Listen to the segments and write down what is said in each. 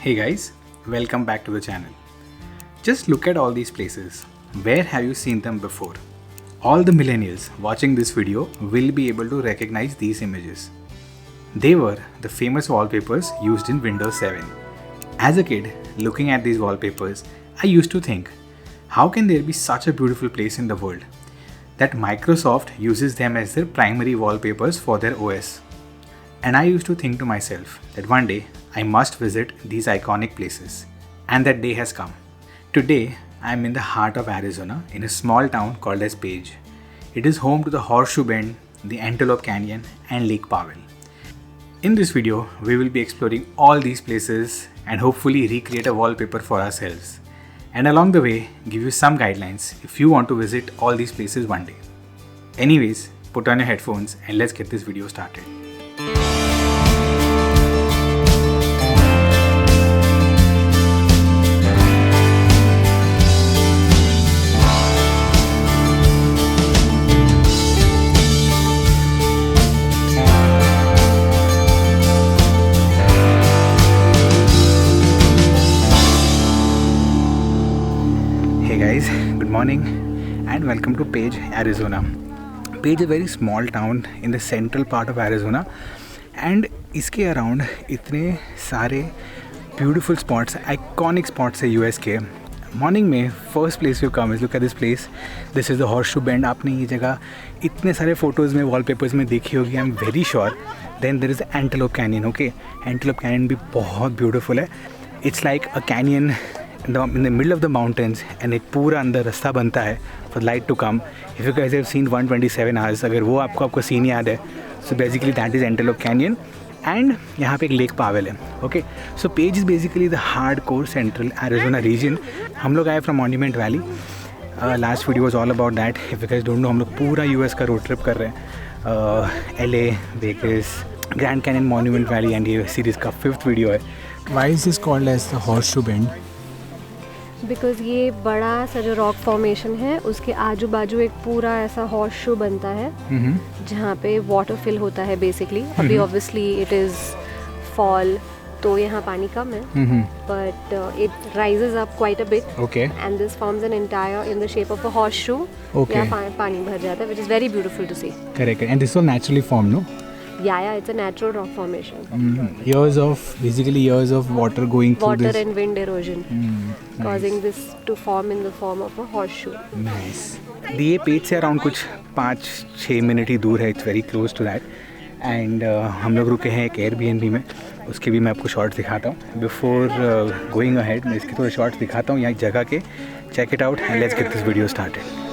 Hey guys, welcome back to the channel. Just look at all these places. Where have you seen them before? All the millennials watching this video will be able to recognize these images. They were the famous wallpapers used in Windows 7. As a kid, looking at these wallpapers, I used to think, how can there be such a beautiful place in the world that Microsoft uses them as their primary wallpapers for their OS? And I used to think to myself that one day I must visit these iconic places. And that day has come. Today, I am in the heart of Arizona in a small town called as Page. It is home to the Horseshoe Bend, the Antelope Canyon and Lake Powell. In this video, we will be exploring all these places and hopefully recreate a wallpaper for ourselves. And along the way, give you some guidelines if you want to visit all these places one day. Anyways, put on your headphones and let's get this video started. Hey guys, good morning and welcome to Page, Arizona. Page is a very small town in the central part of Arizona and इसके around इतने सारे beautiful spots, iconic spots है US के. Morning में first place you come is look at this place. This is the Horseshoe Bend. आपने ये जगह इतने सारे photos में wallpapers में देखी होगी. I'm very sure. Then there is Antelope Canyon. Okay, Antelope Canyon भी बहुत beautiful है. It's like a canyon in the middle of the mountains and एक पूरा अंदर रास्ता बनता है for light to come. If you guys have seen 127 hours, अगर वो आपको सीन याद है, so basically that is Antelope Canyon and यहाँ पे एक Lake Powell है. Okay, so Page is basically the hardcore central Arizona region. हम लोग आए from Monument Valley. Last video was all about that. If you guys don't know, हम लोग पूरा US का road trip कर रहे हैं. LA, Vegas, Grand Canyon, Monument Valley and ये series का 5th video है. Why is this called as the Horseshoe Bend? Because ये बड़ा सा जो रॉक फॉर्मेशन है उसके आजू बाजू एक पूरा ऐसा हॉर्स शू बनता है जहाँ पे वाटर फिल होता है बेसिकली. अभी ऑब्वियसली इट इज़ फॉल तो यहाँ पानी कम है but it rises up quite a bit and this forms an entire in the shape of a horseshoe. यहाँ पानी भर जाता है which is very beautiful to see. Correct. And this was naturally formed, no? Yeah, it's a natural rock formation. Years of water going through water this. and wind erosion causing this to form in the form of a horseshoe. Nice. ये Page से around कुछ 5-6 minute ही दूर है. It's very close to that and हम लोग रुके हैं एक Airbnb में. उसके भी मैं आपको शॉर्ट्स दिखाता हूँ. बिफोर गोइंग अहेड मैं इसके थोड़े शॉर्ट्स दिखाता हूँ यहाँ जगह के. Check it out and let's get this video started.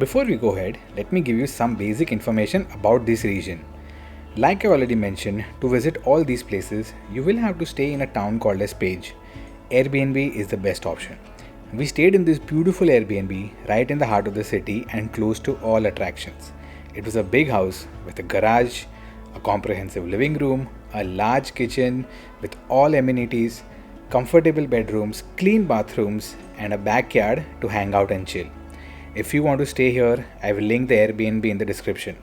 Before we go ahead, let me give you some basic information about this region. Like I already mentioned, to visit all these places, you will have to stay in a town called as Page. Airbnb is the best option. We stayed in this beautiful Airbnb right in the heart of the city and close to all attractions. It was a big house with a garage, a comprehensive living room, a large kitchen with all amenities, comfortable bedrooms, clean bathrooms, and a backyard to hang out and chill. If you want to stay here, I will link the Airbnb in the description.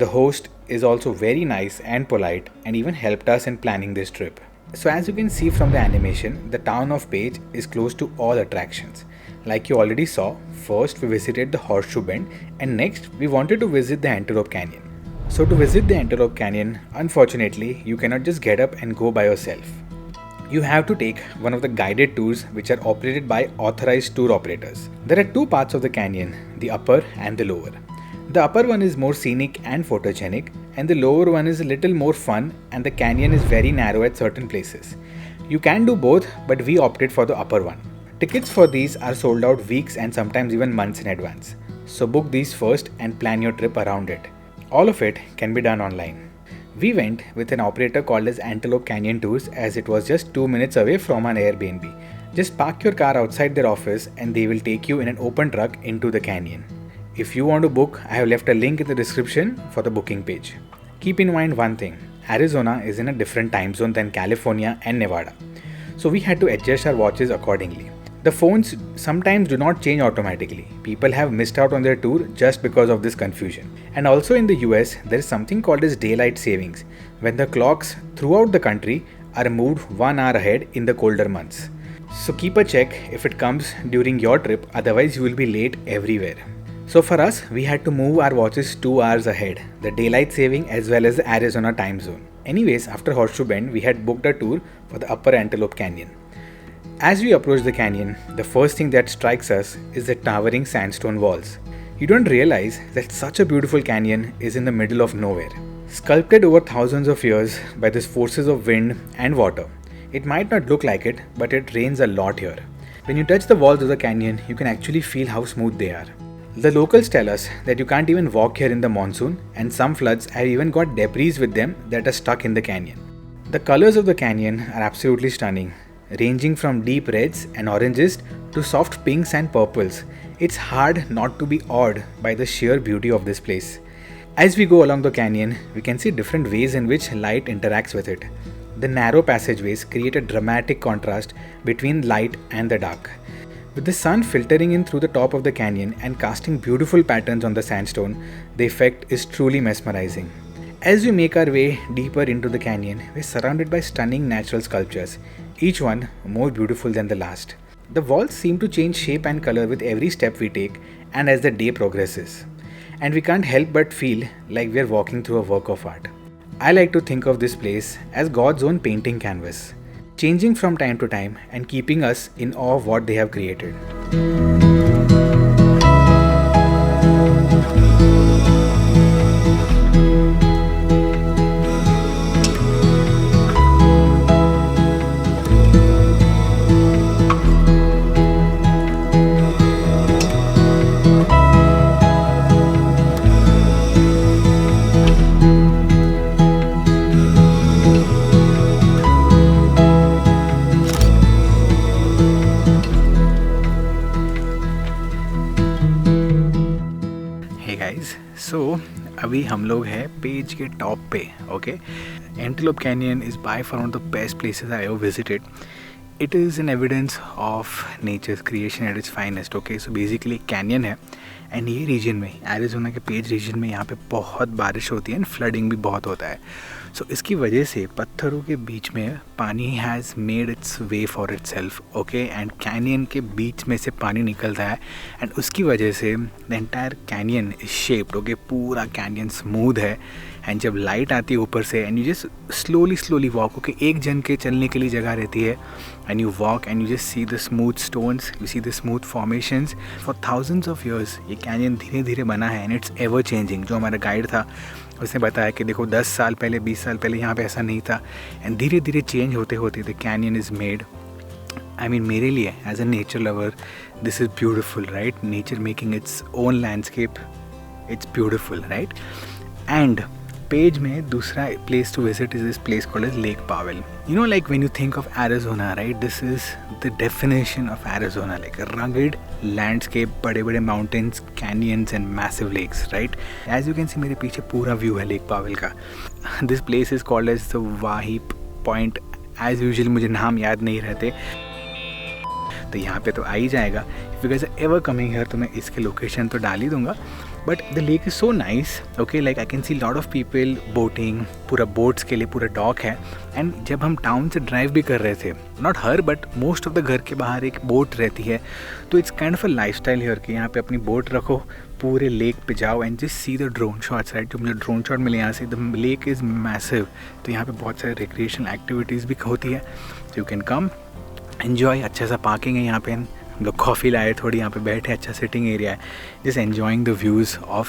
The host is also very nice and polite and even helped us in planning this trip. So as you can see from the animation, the town of Page is close to all attractions. Like you already saw, first we visited the Horseshoe Bend and next we wanted to visit the Antelope Canyon. So to visit the Antelope Canyon, unfortunately, you cannot just get up and go by yourself. You have to take one of the guided tours which are operated by authorized tour operators. There are two parts of the canyon, the upper and the lower. The upper one is more scenic and photogenic, and the lower one is a little more fun, and the canyon is very narrow at certain places. You can do both, but we opted for the upper one. Tickets for these are sold out weeks and sometimes even months in advance. So book these first and plan your trip around it. All of it can be done online. We went with an operator called as Antelope Canyon Tours, as it was just 2 minutes away from an Airbnb. Just park your car outside their office and they will take you in an open truck into the canyon. If you want to book, I have left a link in the description for the booking page. Keep in mind one thing, Arizona is in a different time zone than California and Nevada. So we had to adjust our watches accordingly. The phones sometimes do not change automatically. People have missed out on their tour just because of this confusion. And also in the US, there is something called as daylight savings, when the clocks throughout the country are moved 1 hour ahead in the colder months. So keep a check if it comes during your trip, otherwise you will be late everywhere. So for us, we had to move our watches 2 hours ahead, the daylight saving as well as the Arizona time zone. Anyways, after Horseshoe Bend, we had booked a tour for the upper Antelope Canyon. As we approach the canyon, the first thing that strikes us is the towering sandstone walls. You don't realize that such a beautiful canyon is in the middle of nowhere. Sculpted over thousands of years by the forces of wind and water. It might not look like it, but it rains a lot here. When you touch the walls of the canyon, you can actually feel how smooth they are. The locals tell us that you can't even walk here in the monsoon, and some floods have even got debris with them that are stuck in the canyon. The colors of the canyon are absolutely stunning, ranging from deep reds and oranges to soft pinks and purples. It's hard not to be awed by the sheer beauty of this place. As we go along the canyon, we can see different ways in which light interacts with it. The narrow passageways create a dramatic contrast between light and the dark. With the sun filtering in through the top of the canyon and casting beautiful patterns on the sandstone, the effect is truly mesmerizing. As we make our way deeper into the canyon, we're surrounded by stunning natural sculptures, each one more beautiful than the last. The walls seem to change shape and color with every step we take and as the day progresses. And we can't help but feel like we're walking through a work of art. I like to think of this place as God's own painting canvas, changing from time to time and keeping us in awe of what they have created. So अभी हम लोग हैं Page के top पे. Okay, antelope canyon is by far one of the best places I have visited. It is an evidence of nature's creation at its finest. Okay, so basically एक canyon है and ये region में, Arizona के Page region में, यहाँ पे बहुत बारिश होती है एंड फ्लडिंग भी बहुत होता है. सो इसकी वजह से पत्थरों के बीच में पानी has made it's way for it self. Okay, and canyon के बीच में से पानी निकलता है एंड उसकी वजह से the entire canyon is shaped. Okay, पूरा कैनियन स्मूथ है एंड जब लाइट आती है ऊपर से and you just slowly walk. Okay, एक जन के चलने के लिए जगह रहती है and you walk and you just see the smooth stones, you see the smooth formations. For thousands of years ये कैनियन धीरे धीरे बना है एंड इट्स एवर चेंजिंग. जो हमारा गाइड था उसने बताया कि देखो 10 साल पहले 20 साल पहले यहाँ पे ऐसा नहीं था एंड धीरे धीरे चेंज होते होते the canyon is made. I mean मेरे लिए as a nature lover this is beautiful, right? Nature making its own landscape, it's beautiful, right? And Page में दूसरा place to visit is this place called as Lake Powell. You know, like when you think of Arizona, right, this is the definition of Arizona, like a rugged landscape, बड़े mountains, canyons and massive lakes, right? As you can see मेरे पीछे पूरा view है Lake Powell का. This place is called as the Wahip Point. As usual मुझे नाम याद नहीं रहते, तो यहाँ पे तो आ ही जाएगा. If you guys are ever coming here तो मैं इसके लोकेशन तो डाल ही दूँगा. But the lake is so nice. Okay, like I can see lot of people boating, पूरा बोट्स के लिए पूरा डॉक है. एंड जब हम टाउन से ड्राइव भी कर रहे थे, not her but most of the घर के बाहर एक बोट रहती है. तो it's kind of a life style here कि यहाँ पे अपनी बोट रखो, पूरे लेक पे जाओ and just see the drone shots. Right, जो मुझे ड्रोन शॉट मिले यहाँ से, द लेक इज़ मैसिव. तो यहाँ पे बहुत सारे रिक्रिएशनल एक्टिविटीज़ भी होती है. You can come enjoy. अच्छा सा पार्किंग है यहाँ पे. हम लोग कॉफ़ी लाए, थोड़ी यहाँ पे बैठे, अच्छा सिटिंग एरिया है. Just enjoying the views of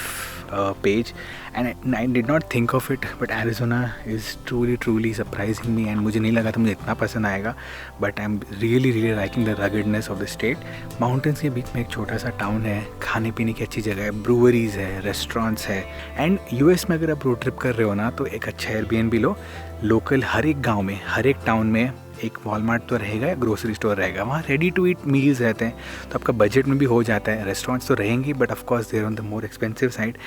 Page. And I did not think of it, but Arizona is truly surprising me. And मुझे नहीं लगा था मुझे इतना पसंद आएगा, but I am really liking the ruggedness of the state. Mountains के बीच में एक छोटा सा टाउन है, खाने पीने की अच्छी जगह है, ब्रूअरीज़ है, रेस्टोरेंट्स है. एंड यूएस में अगर आप रोड ट्रिप कर रहे हो ना, तो एक अच्छा एयरबीएनबी लो. लोकल हर एक गाँव में, हर एक टाउन में एक वॉलमार्ट तो रहेगा या ग्रोसरी स्टोर रहेगा. वहाँ रेडी टू ईट मील्स रहते हैं, तो आपका बजट में भी हो जाता है. रेस्टोरेंट्स तो रहेंगी, but of course they're on the more expensive side.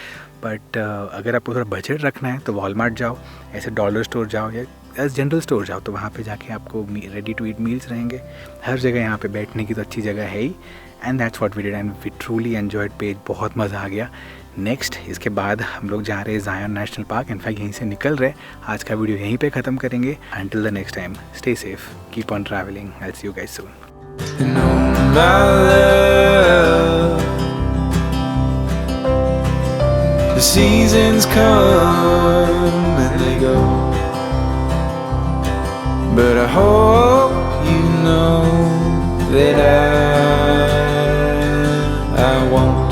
But अगर आपको थोड़ा बजट रखना है तो वॉलमार्ट जाओ, ऐसे डॉलर स्टोर जाओ या एज जनरल स्टोर जाओ. तो वहाँ पे जाके आपको रेडी टू ईट मील्स रहेंगे. हर जगह यहाँ पे बैठने की तो अच्छी जगह है ही. And that's what we did and we truly enjoyed Page. बहुत मज़ा आ गया. नेक्स्ट इसके बाद हम लोग जा रहे हैं ज़ायन नेशनल पार्क. इनफैक्ट यहीं से निकल रहे. आज का वीडियो यहीं पे ख़त्म करेंगे. Until the next time, stay safe, keep on travelling. I will see you guys soon. And oh my love, the seasons come and they go, but I hope you know that I won't